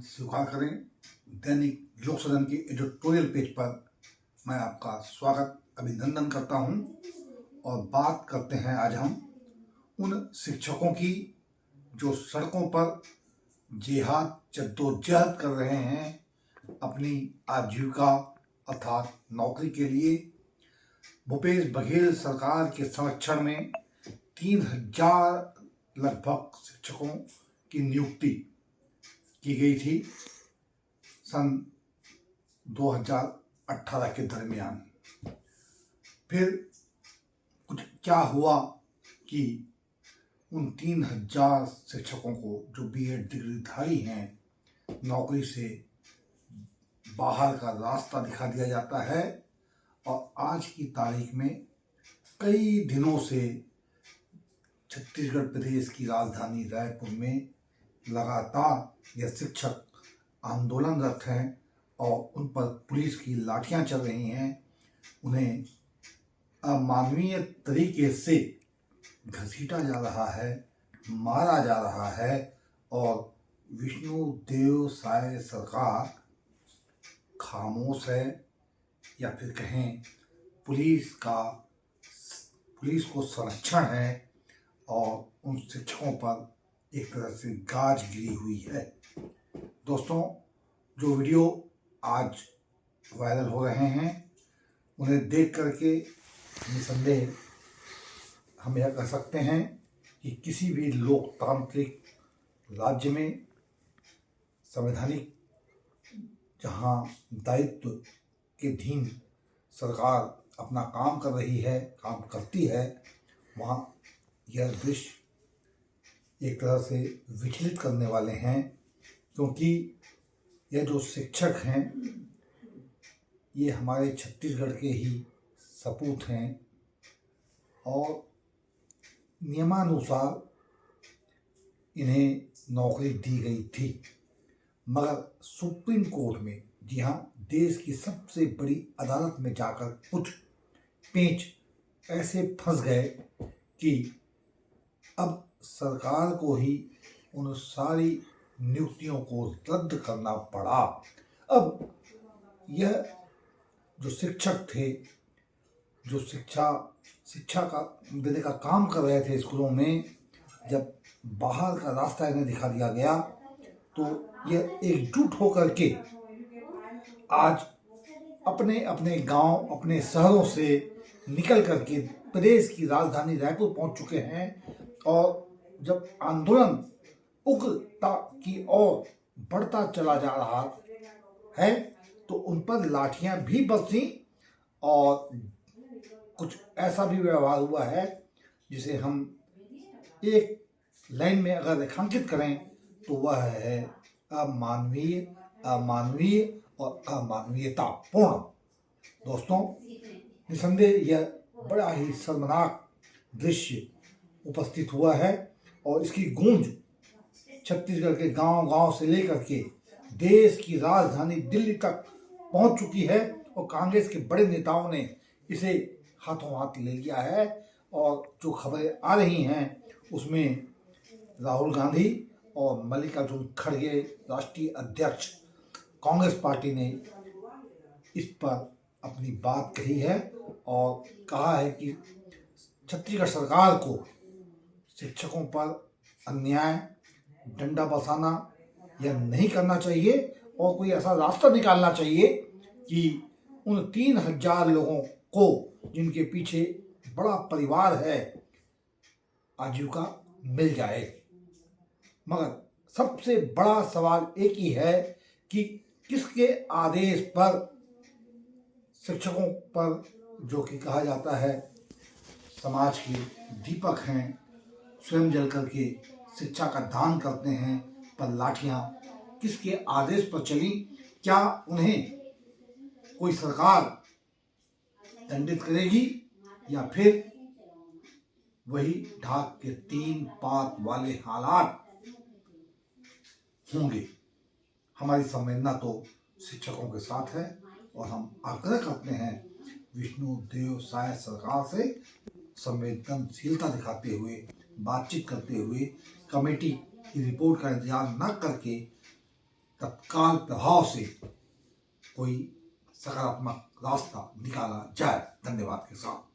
स्वीकार करें। दैनिक लोक सदन के एडिटोरियल पेज पर मैं आपका स्वागत अभिनंदन करता हूं और बात करते हैं आज हम उन शिक्षकों की जो सड़कों पर जिहाद जद्दोजहद कर रहे हैं अपनी आजीविका अर्थात नौकरी के लिए। भूपेश बघेल सरकार के संरक्षण में 3000 लगभग शिक्षकों की नियुक्ति की गई थी सन 2018 के दरमियान। फिर कुछ क्या हुआ कि उन 3000 शिक्षकों को जो बीएड डिग्रीधारी हैं नौकरी से बाहर का रास्ता दिखा दिया जाता है और आज की तारीख में कई दिनों से छत्तीसगढ़ प्रदेश की राजधानी रायपुर में लगातार यह शिक्षक आंदोलनरत हैं और उन पर पुलिस की लाठियां चल रही हैं। उन्हें अमानवीय तरीके से घसीटा जा रहा है, मारा जा रहा है और विष्णुदेव साय सरकार खामोश है या फिर कहें पुलिस को संरक्षण है और उन शिक्षकों पर एक तरह से गाज गिरी हुई है। दोस्तों, जो वीडियो आज वायरल हो रहे हैं उन्हें देख करके निसंदेह हम यह कह सकते हैं कि किसी भी लोकतांत्रिक राज्य में संवैधानिक जहां दायित्व के अधीन सरकार अपना काम कर रही है, काम करती है, वहाँ यह दृश्य एक तरह से विचलित करने वाले हैं, क्योंकि यह जो शिक्षक हैं ये हमारे छत्तीसगढ़ के ही सपूत हैं और नियमानुसार इन्हें नौकरी दी गई थी। मगर सुप्रीम कोर्ट में, जी हाँ, देश की सबसे बड़ी अदालत में जाकर कुछ पेंच ऐसे फंस गए कि अब सरकार को ही उन सारी नियुक्तियों को रद्द करना पड़ा। अब यह जो शिक्षक थे, जो शिक्षा का देने का काम कर रहे थे स्कूलों में, जब बाहर का रास्ता इन्हें दिखा दिया गया तो यह एकजुट होकर के आज अपने अपने गांव, अपने शहरों से निकल करके प्रदेश की राजधानी रायपुर पहुंच चुके हैं और जब आंदोलन उग्रता की ओर बढ़ता चला जा रहा है तो उन पर लाठियां भी बरसीं और कुछ ऐसा भी व्यवहार हुआ है जिसे हम एक लाइन में अगर रेखांकित करें तो वह है अमानवीय, अमानवीय और अमानवीयतापूर्ण। दोस्तों, निसंदेह यह बड़ा ही शर्मनाक दृश्य उपस्थित हुआ है और इसकी गूंज छत्तीसगढ़ के गांव-गांव से लेकर के देश की राजधानी दिल्ली तक पहुंच चुकी है और कांग्रेस के बड़े नेताओं ने इसे हाथों हाथ ले लिया है। और जो खबरें आ रही हैं उसमें राहुल गांधी और मल्लिकार्जुन खड़गे, राष्ट्रीय अध्यक्ष कांग्रेस पार्टी ने इस पर अपनी बात कही है और कहा है कि छत्तीसगढ़ सरकार को शिक्षकों पर अन्याय, डंडा बरसाना यह नहीं करना चाहिए और कोई ऐसा रास्ता निकालना चाहिए कि उन 3000 लोगों को, जिनके पीछे बड़ा परिवार है, आजीविका मिल जाए। मगर सबसे बड़ा सवाल एक ही है कि किसके आदेश पर शिक्षकों पर, जो कि कहा जाता है समाज के दीपक हैं, स्वयं जल करके शिक्षा का दान करते हैं, पर लाठियां किसके आदेश पर चली? क्या उन्हें कोई सरकार दंडित करेगी या फिर वही ढाक के 3 पात वाले हालात होंगे? हमारी संवेदना तो शिक्षकों के साथ है और हम आग्रह करते हैं विष्णुदेव साय सरकार से संवेदनशीलता दिखाते हुए, बातचीत करते हुए, कमेटी की रिपोर्ट का इंतजार न करके तत्काल प्रभाव से कोई सकारात्मक रास्ता निकाला जाए। धन्यवाद के साथ।